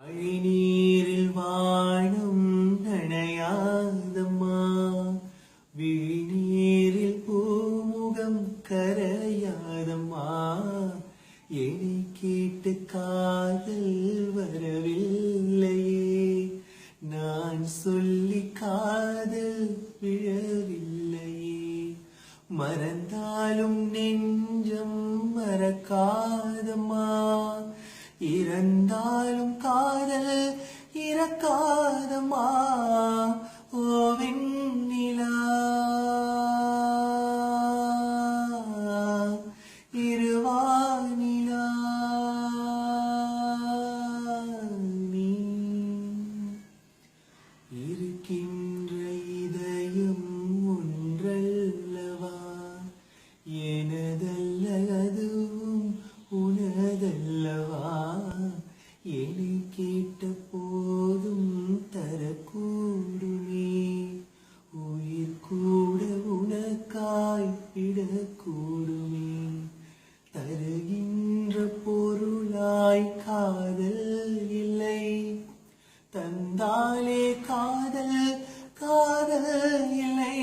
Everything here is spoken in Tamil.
அழிநீரில் வாழும் நனையாதம்மா, விழிநீரில் பூமுகம் கரையாதம்மா. என்னை கேட்டு காதல் வரவில்லையே, நான் சொல்லி காதல் விழவில்லையே. மறந்தாலும் நெஞ்சம் மறக்காதம்மா, இறந்தாலும் காதல் இறக்காதம்மா. ஓ வெண்ணிலா, இருவானிலா, நீ இருக்கின்ற இதயம் ஒன்றல்லவா, எனதல்ல அதுவும் உனதல்லவா. என்னை கேட்ட போதும் தரக்கூடுமே, உயிர் கூட உனக்காய் விடக்கூடுமே. தருகின்ற பொருளாய் காதல் இல்லை, தந்தாலே காதல் காதல் இல்லை.